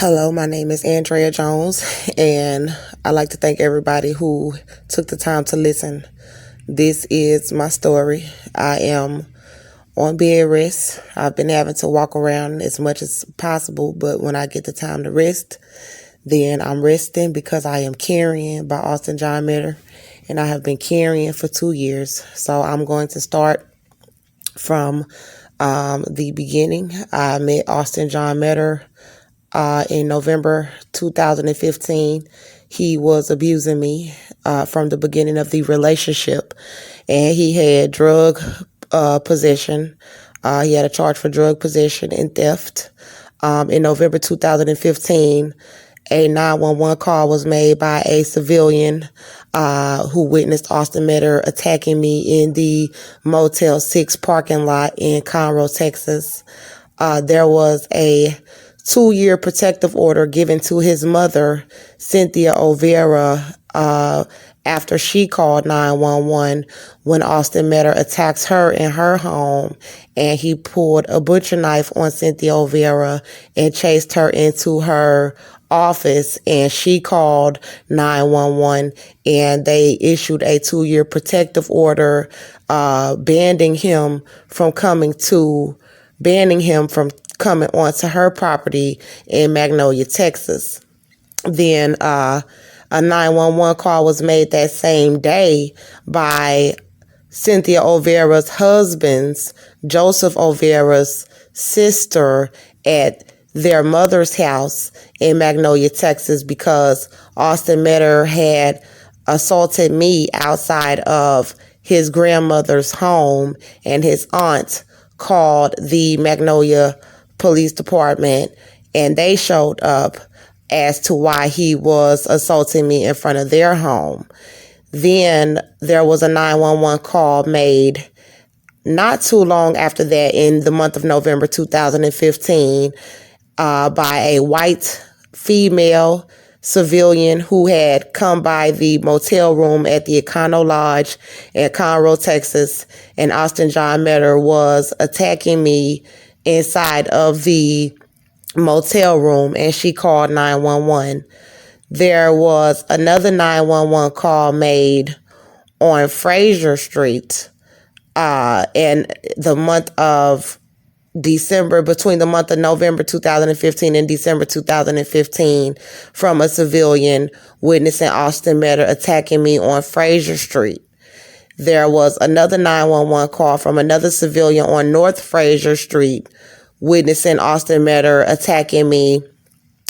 Hello, my name is Andrea Jones, and I'd like to thank everybody who took the time to listen. This is my story. I am on bed rest. I've been having to walk around as much as possible, but when I get the time to rest, then I'm resting because I am carrying by Austin John Meador, and I have been carrying for 2 years. So I'm going to start from the beginning. I met Austin John Meador in November 2015. He was abusing me from the beginning of the relationship, and he had drug possession. He had a charge for drug possession and theft. In November 2015, a 911 call was made by a civilian who witnessed Austin Meador attacking me in the Motel 6 parking lot in Conroe, Texas. There was a 2-year protective order given to his mother, Cynthia O'Vera, after she called 911 when Austin Meador attacks her in her home, and he pulled a butcher knife on Cynthia O'Vera and chased her into her office, and she called 911, and they issued a 2-year protective order banning him from coming onto her property in Magnolia, Texas. Then a 911 call was made that same day by Cynthia O'Vera's husband's, Joseph O'Vera's sister, at their mother's house in Magnolia, Texas, because Austin Meador had assaulted me outside of his grandmother's home, and his aunt called the Magnolia Police Department, and they showed up as to why he was assaulting me in front of their home. Then there was a 911 call made not too long after that, in the month of November 2015, by a white female civilian who had come by the motel room at the Econo Lodge in Conroe, Texas, and Austin John Meador was attacking me inside of the motel room, and she called 911. There was another 911 call made on Fraser Street in the month of December, between the month of November 2015 and December 2015, from a civilian witnessing Austin Meador attacking me on Fraser Street. There was another 911 call from another civilian on North Fraser Street witnessing Austin Meador attacking me,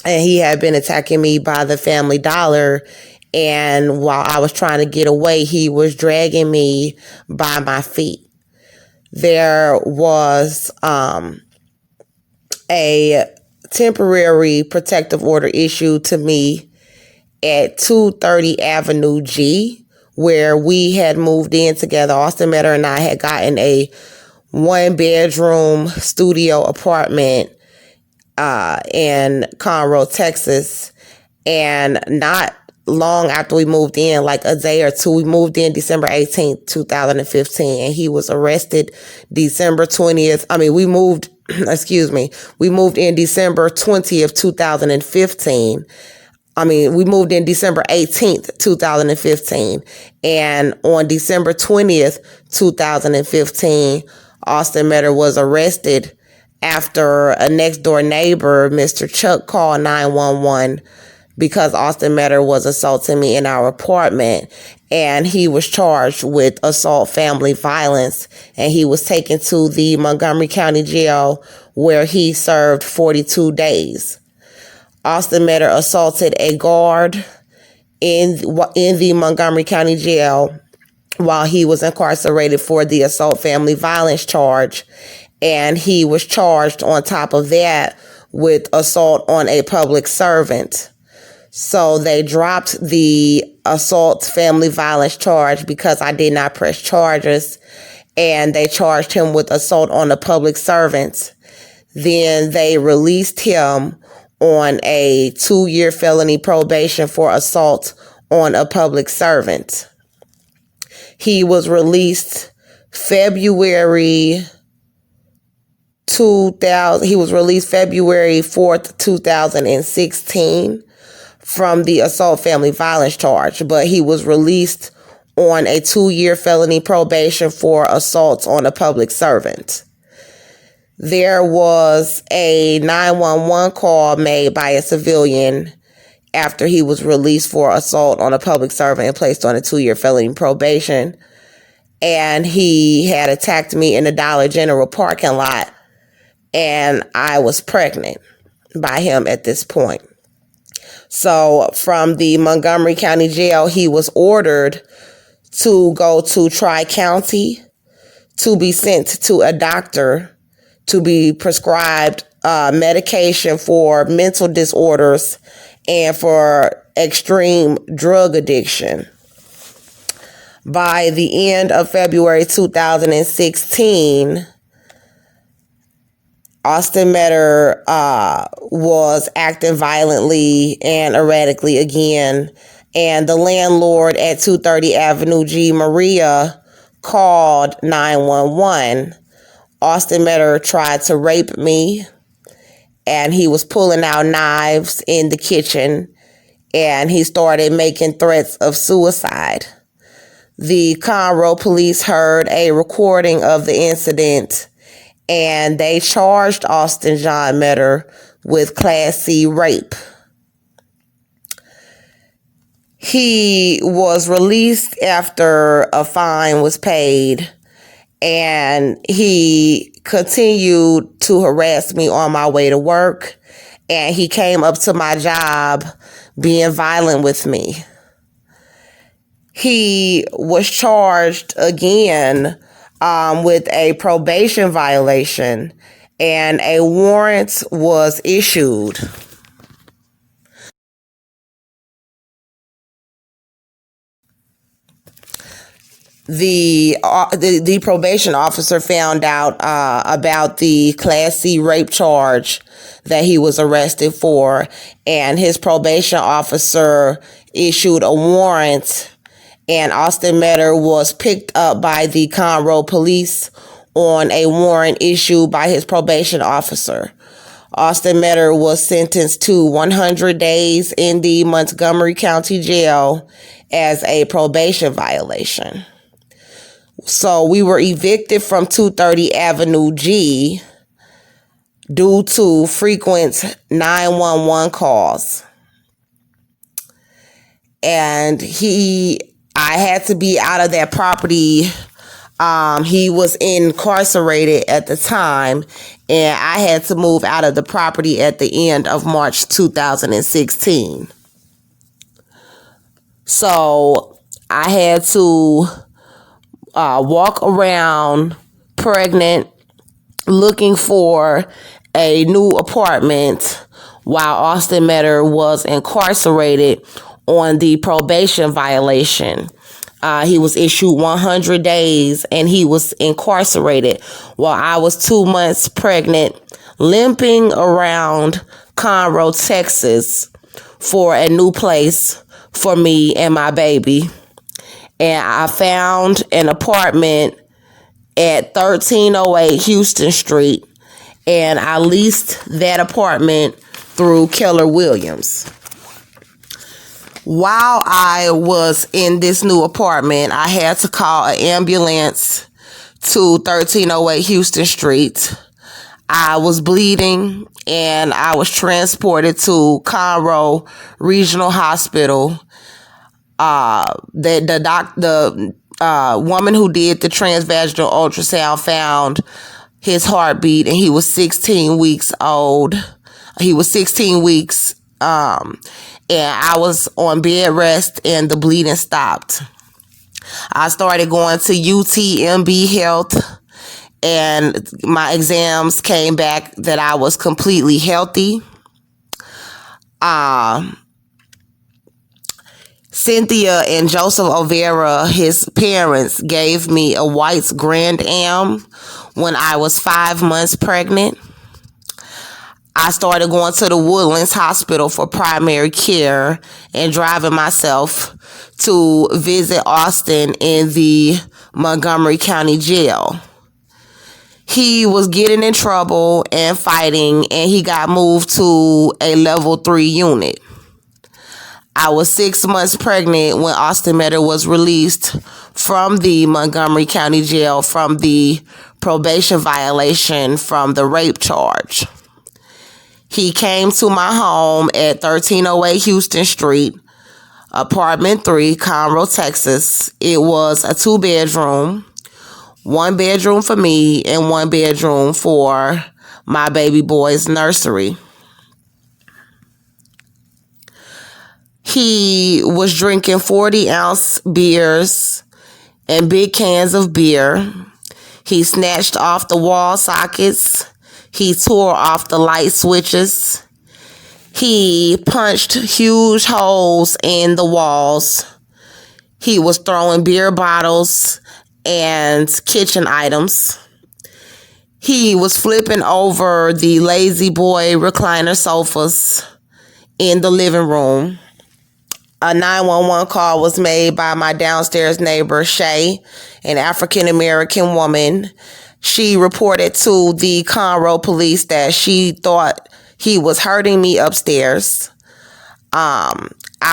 and he had been attacking me by the Family Dollar, and while I was trying to get away, he was dragging me by my feet. There was a temporary protective order issued to me at 230 Avenue G, where we had moved in together. Austin Meador and I had gotten a 1-bedroom studio apartment in Conroe, Texas, and not long after we moved in, like a day or two, we moved in December 18th, 2015, and he was arrested December 20th. We moved in December 20th, 2015. We moved in December 18th, 2015, and on December 20th, 2015, Austin Meador was arrested after a next door neighbor, Mr. Chuck, called 911 because Austin Meador was assaulting me in our apartment, and he was charged with assault family violence, and he was taken to the Montgomery County Jail, where he served 42 days. Austin Meador assaulted a guard in the Montgomery County Jail while he was incarcerated for the assault family violence charge, and he was charged on top of that with assault on a public servant. So they dropped the assault family violence charge because I did not press charges, and they charged him with assault on a public servant. Then they released him on a 2-year felony probation for assault on a public servant. He was released February he was released February 4th, 2016 from the assault family violence charge, but he was released on a 2-year felony probation for assaults on a public servant. There was a 911 call made by a civilian after he was released for assault on a public servant and placed on a 2-year felony probation. And he had attacked me in the Dollar General parking lot, and I was pregnant by him at this point. So from the Montgomery County Jail, he was ordered to go to Tri-County to be sent to a doctor to be prescribed medication for mental disorders and for extreme drug addiction. By the end of February 2016, Austin Meador was acting violently and erratically again, and the landlord at 230 Avenue G, Maria, called 911. Austin Meador tried to rape me, and he was pulling out knives in the kitchen, and he started making threats of suicide. The Conroe police heard a recording of the incident, and they charged Austin John Meador with Class C rape. He was released after a fine was paid, and he continued to harass me on my way to work, and he came up to my job being violent with me. He was charged again with a probation violation, and a warrant was issued. The probation officer found out about the Class C rape charge that he was arrested for, and his probation officer issued a warrant, and Austin Meador was picked up by the Conroe police on a warrant issued by his probation officer. Austin Meador was sentenced to 100 days in the Montgomery County Jail as a probation violation. So we were evicted from 230 Avenue G due to frequent 911 calls. And I had to be out of that property. He was incarcerated at the time, and I had to move out of the property at the end of March 2016. So I had to walk around pregnant, looking for a new apartment while Austin Meador was incarcerated on the probation violation. He was issued 100 days, and he was incarcerated while I was 2 months pregnant, limping around Conroe, Texas, for a new place for me and my baby. And I found an apartment at 1308 Houston Street, and I leased that apartment through Keller Williams. While I was in this new apartment, I had to call an ambulance to 1308 Houston Street. I was bleeding, and I was transported to Conroe Regional Hospital. The woman who did the transvaginal ultrasound found his heartbeat, and he was 16 weeks old. He was 16 weeks, and I was on bed rest, and the bleeding stopped. I started going to UTMB Health, and my exams came back that I was completely healthy. Cynthia and Joseph O'Vera, his parents, gave me a White's Grand Am when I was 5 months pregnant. I started going to the Woodlands Hospital for primary care and driving myself to visit Austin in the Montgomery County Jail. he was getting in trouble and fighting, and he got moved to a level 3 unit. I was 6 months pregnant when Austin Meador was released from the Montgomery County Jail from the probation violation from the rape charge. He came to my home at 1308 Houston Street, apartment 3, Conroe, Texas. It was a 2-bedroom, 1 bedroom for me and 1 bedroom for my baby boy's nursery. He was drinking 40-ounce beers and big cans of beer. He snatched off the wall sockets. He tore off the light switches. He punched huge holes in the walls. He was throwing beer bottles and kitchen items. He was flipping over the Lazy Boy recliner sofas in the living room. A 911 call was made by my downstairs neighbor, Shay, an African-American woman. She reported to the Conroe police that she thought he was hurting me upstairs. I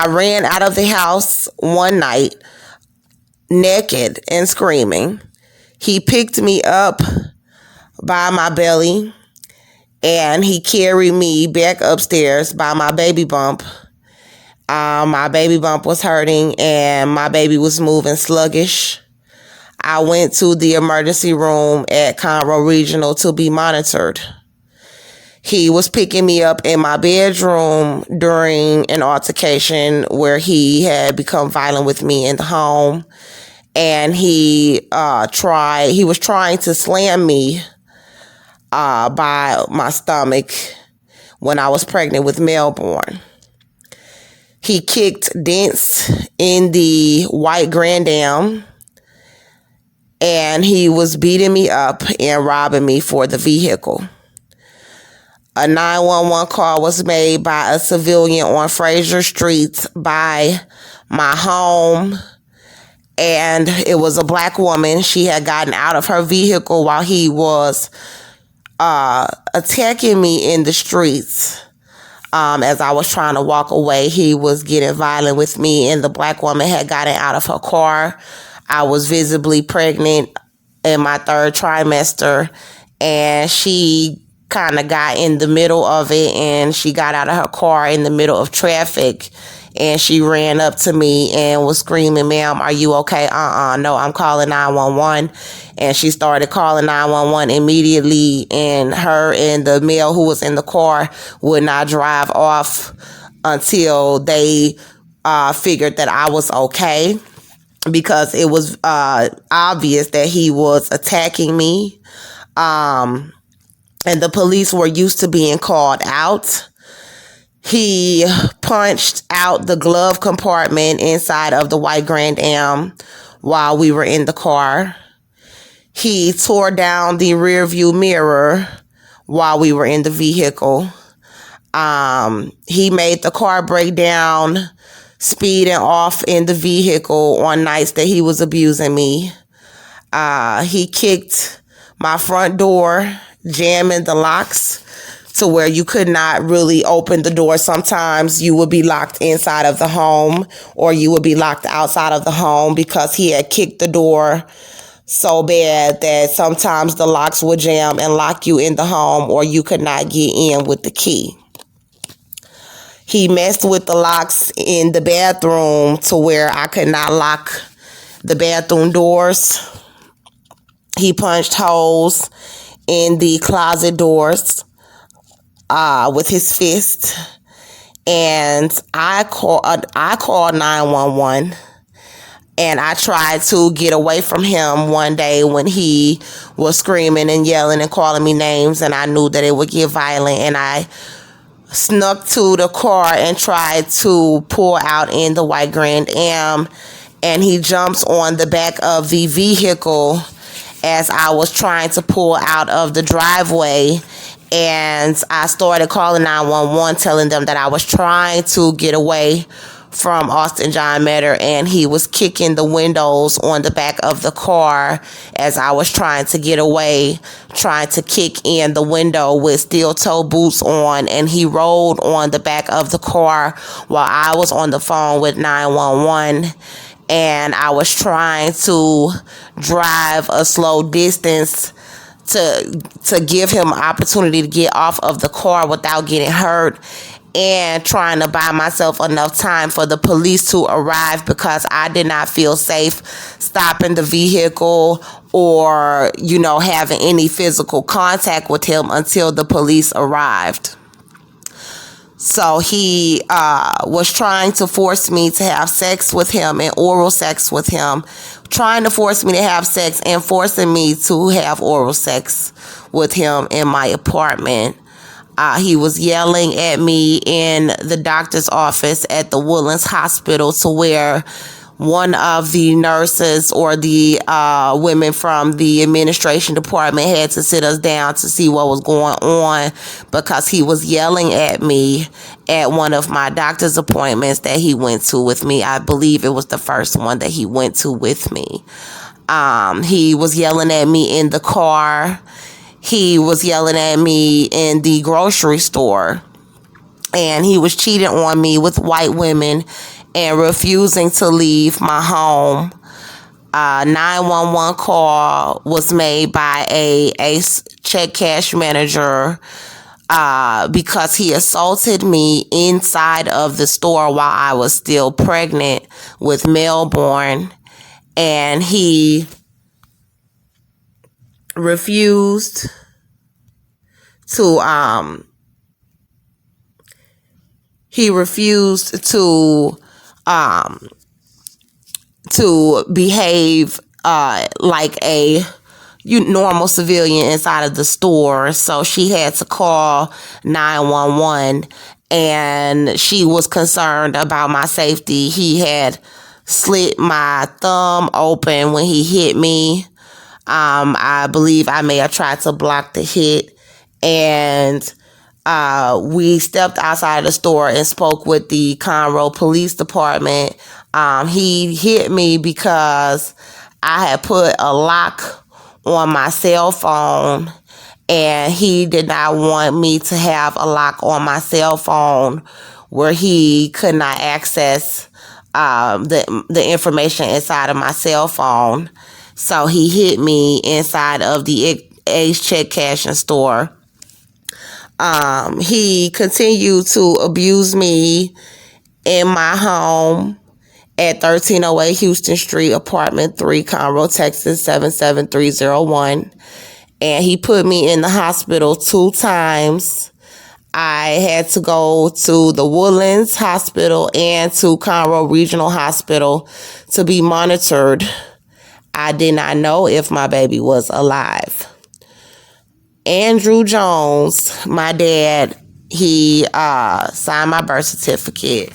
ran out of the house one night, naked and screaming. He picked me up by my belly, and he carried me back upstairs by my baby bump. My baby bump was hurting, and my baby was moving sluggish. I went to the emergency room at Conroe Regional to be monitored. He was picking me up in my bedroom during an altercation where he had become violent with me in the home, and he was trying to slam me by my stomach when I was pregnant with Melbourne. He kicked dents in the white Grand Am, and he was beating me up and robbing me for the vehicle. A 911 call was made by a civilian on Fraser Street by my home, and it was a black woman. She had gotten out of her vehicle while he was attacking me in the streets. As I was trying to walk away, he was getting violent with me, and the black woman had gotten out of her car. I was visibly pregnant in my 3rd trimester, and she kind of got in the middle of it, and she got out of her car in the middle of traffic, and she ran up to me and was screaming, "Ma'am, are you okay?" No, I'm calling 911. And she started calling 911 immediately, and her and the male who was in the car would not drive off until they figured that I was okay, because it was obvious that he was attacking me. And the police were used to being called out. He punched out the glove compartment inside of the white Grand Am while we were in the car. He tore down the rear view mirror while we were in the vehicle. He made the car break down, speeding off in the vehicle on nights that he was abusing me. He kicked my front door, jamming the locks to where you could not really open the door. Sometimes you would be locked inside of the home, or you would be locked outside of the home, because he had kicked the door so bad that sometimes the locks would jam and lock you in the home, or you could not get in with the key. He messed with the locks in the bathroom to where I could not lock the bathroom doors. He punched holes in the closet doors with his fist. And I called 911. And I tried to get away from him one day when he was screaming and yelling and calling me names, and I knew that it would get violent, and I snuck to the car and tried to pull out in the white Grand Am, and he jumps on the back of the vehicle as I was trying to pull out of the driveway, and I started calling 911, telling them that I was trying to get away from Austin John Meador, and he was kicking the windows on the back of the car as I was trying to get away, trying to kick in the window with steel toe boots on, and he rolled on the back of the car while I was on the phone with 911, and I was trying to drive a slow distance to give him opportunity to get off of the car without getting hurt, and trying to buy myself enough time for the police to arrive, because I did not feel safe stopping the vehicle or, having any physical contact with him until the police arrived. So he was trying to force me to have sex with him and oral sex with him, trying to force me to have sex and forcing me to have oral sex with him in my apartment. He was yelling at me in the doctor's office at the Woodlands Hospital, to where one of the nurses or the women from the administration department had to sit us down to see what was going on, because he was yelling at me at one of my doctor's appointments that he went to with me. I believe it was the first one that he went to with me. He was yelling at me in the car. He was yelling at me in the grocery store. And he was cheating on me with white women and refusing to leave my home. 911 call was made by a check cash manager because he assaulted me inside of the store while I was still pregnant with Melbourne, and he refused to behave like a normal civilian inside of the store. So she had to call 911, and she was concerned about my safety. He had slit my thumb open when he hit me. I believe I may have tried to block the hit, and we stepped outside the store and spoke with the Conroe Police Department. He hit me because I had put a lock on my cell phone, and he did not want me to have a lock on my cell phone where he could not access the information inside of my cell phone. So he hit me inside of the Ace check cashing store. He continued to abuse me in my home at 1308 Houston Street, apartment 3, Conroe, Texas, 77301. And he put me in the hospital 2 times. I had to go to the Woodlands Hospital and to Conroe Regional Hospital to be monitored. I did not know if my baby was alive. Andrew Jones, my dad, he signed my birth certificate,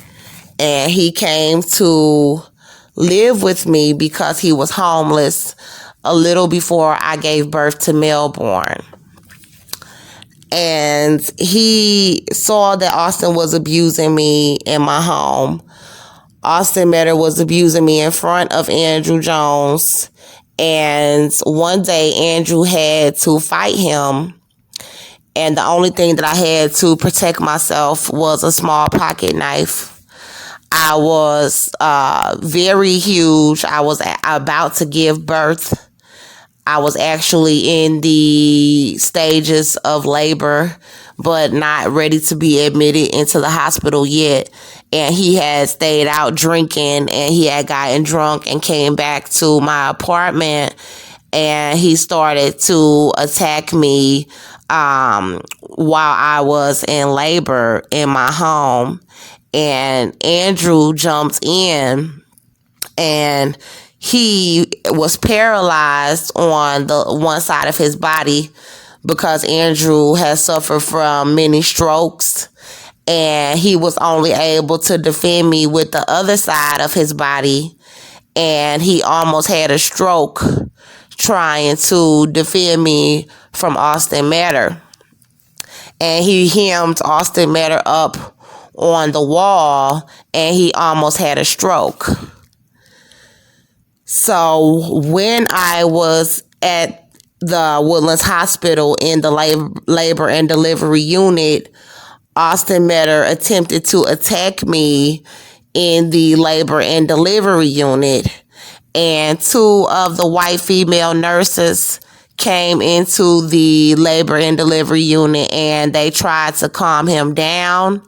and he came to live with me because he was homeless a little before I gave birth to Melbourne. And he saw that Austin was abusing me in my home. Austin Meador was abusing me in front of Andrew Jones. And one day Andrew had to fight him. And the only thing that I had to protect myself was a small pocket knife. I was very huge. I was about to give birth. I was actually in the stages of labor, but not ready to be admitted into the hospital yet. And he had stayed out drinking, and he had gotten drunk and came back to my apartment, and he started to attack me while I was in labor in my home. And Andrew jumped in, and he was paralyzed on the one side of his body because Andrew has suffered from many strokes, and he was only able to defend me with the other side of his body, and he almost had a stroke trying to defend me from Austin Meador. And he hemmed Austin Meador up on the wall, and he almost had a stroke. So when I was at the Woodlands Hospital in the labor and delivery unit, Austin Meador attempted to attack me in the labor and delivery unit, and two of the white female nurses came into the labor and delivery unit, and they tried to calm him down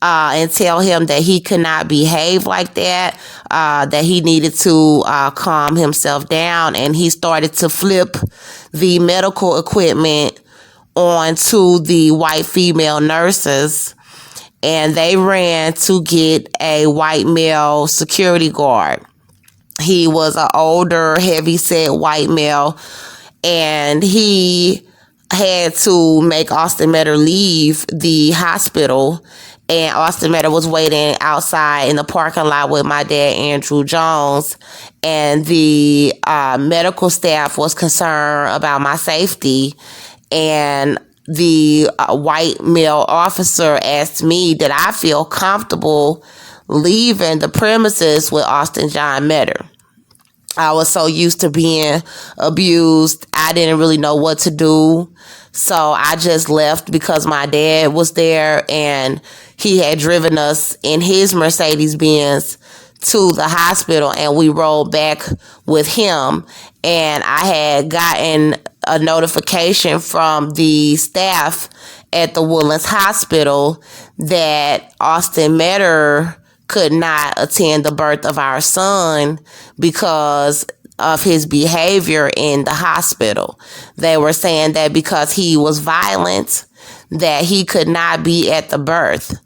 and tell him that he could not behave like that, that he needed to calm himself down. And he started to flip the medical equipment onto the white female nurses, and they ran to get a white male security guard. He was an older, heavy-set white male, and he had to make Austin Meador leave the hospital. And Austin Meador was waiting outside in the parking lot with my dad, Andrew Jones. And the medical staff was concerned about my safety. And the white male officer asked me, did I feel comfortable leaving the premises with Austin John Meador? I was so used to being abused, I didn't really know what to do. So I just left because my dad was there, and he had driven us in his Mercedes-Benz to the hospital, and we rode back with him. And I had gotten a notification from the staff at the Woodlands Hospital that Austin Meador could not attend the birth of our son because of his behavior in the hospital. They were saying that because he was violent, that he could not be at the birth.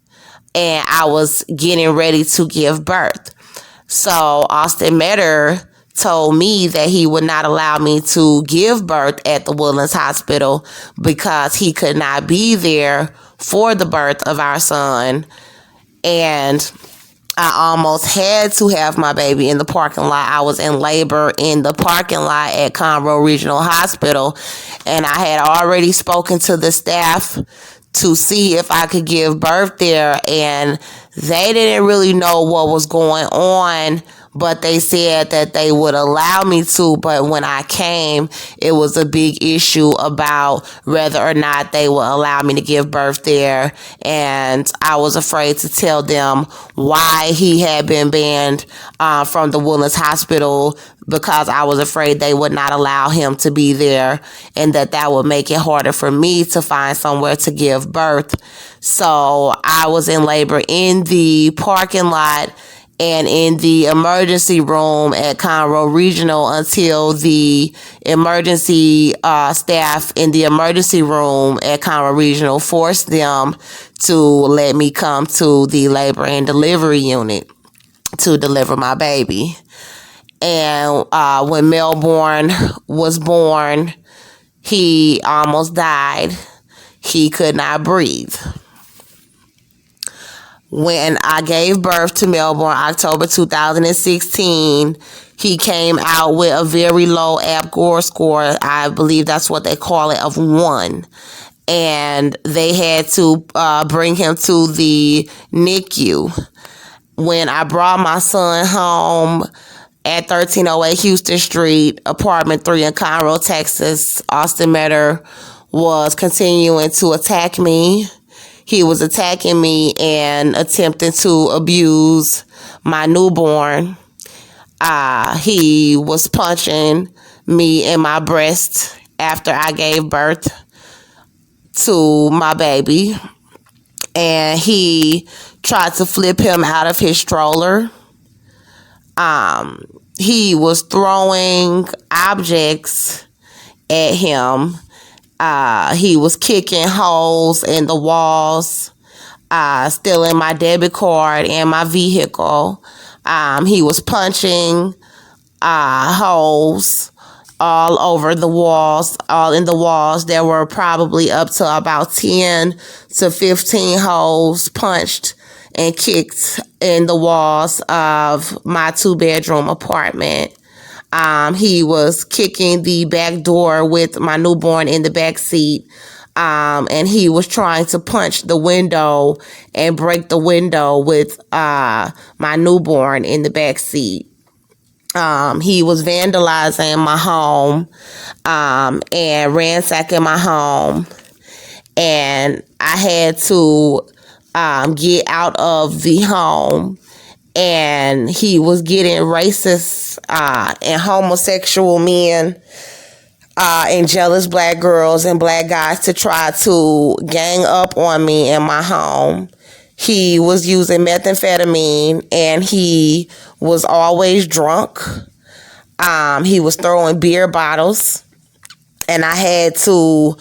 And I was getting ready to give birth. So Austin Meador told me that he would not allow me to give birth at the Woodlands Hospital because he could not be there for the birth of our son. And I almost had to have my baby in the parking lot. I was in labor in the parking lot at Conroe Regional Hospital, and I had already spoken to the staff to see if I could give birth there, and they didn't really know what was going on, but they said that they would allow me to. But when I came, it was a big issue about whether or not they would allow me to give birth there. And I was afraid to tell them why he had been banned from the Woodlands Hospital, because I was afraid they would not allow him to be there, and that would make it harder for me to find somewhere to give birth. So I was in labor in the parking lot and in the emergency room at Conroe Regional until the emergency staff in the emergency room at Conroe Regional forced them to let me come to the labor and delivery unit to deliver my baby. And when Melbourne was born, he almost died. He could not breathe. When I gave birth to Melbourne, October 2016, he came out with a very low Abduction score. I believe that's what they call it, of 1. And they had to bring him to the NICU. When I brought my son home at 1308 Houston Street, apartment 3 in Conroe, Texas, Austin Meador was continuing to attack me. He was attacking me and attempting to abuse my newborn. He was punching me in my breast after I gave birth to my baby. And he tried to flip him out of his stroller. He was throwing objects at him. He was kicking holes in the walls, stealing my debit card and my vehicle. He was punching holes all over the walls, all in the walls. There were probably up to about 10 to 15 holes punched and kicked in the walls of my 2-bedroom apartment. He was kicking the back door with my newborn in the back seat. And he was trying to punch the window and break the window with my newborn in the back seat. He was vandalizing my home and ransacking my home, and I had to get out of the home. And he was getting racist and homosexual men and jealous black girls and black guys to try to gang up on me in my home. He was using methamphetamine, and he was always drunk. He was throwing beer bottles, and I had to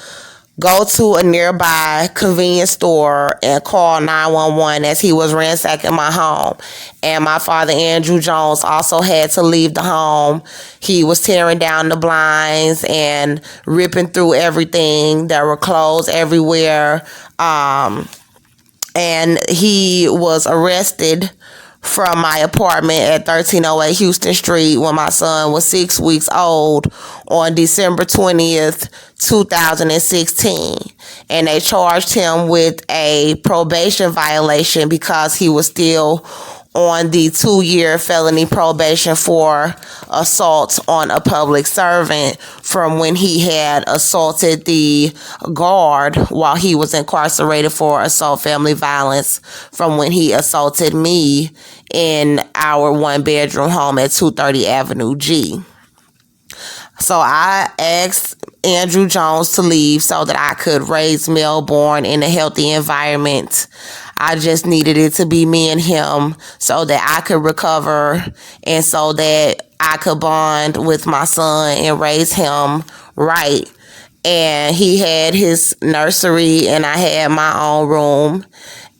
go to a nearby convenience store and call 911 as he was ransacking my home. And my father, Andrew Jones, also had to leave the home. He was tearing down the blinds and ripping through everything. There were clothes everywhere. And he was arrested from my apartment at 1308 Houston Street when my son was 6 weeks old on December 20th, 2016. And they charged him with a probation violation because he was still on the 2-year felony probation for assault on a public servant from when he had assaulted the guard while he was incarcerated for assault family violence from when he assaulted me in our 1-bedroom home at 230 Avenue G. So I asked Andrew Jones to leave so that I could raise Melbourne in a healthy environment. I just needed it to be me and him so that I could recover and so that I could bond with my son and raise him right. And he had his nursery and I had my own room.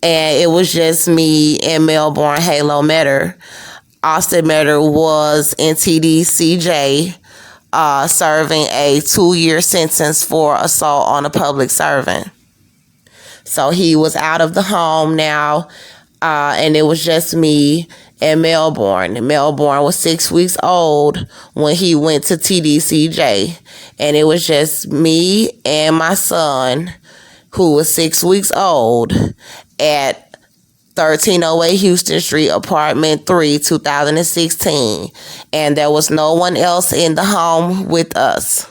And it was just me and Melbourne Halo Meador. Austin Meador was in TDCJ serving a 2-year sentence for assault on a public servant. So he was out of the home now, and it was just me and Melbourne. Melbourne was 6 weeks old when he went to TDCJ, and it was just me and my son, who was 6 weeks old, at 1308 Houston Street, apartment 3, 2016. And there was no one else in the home with us.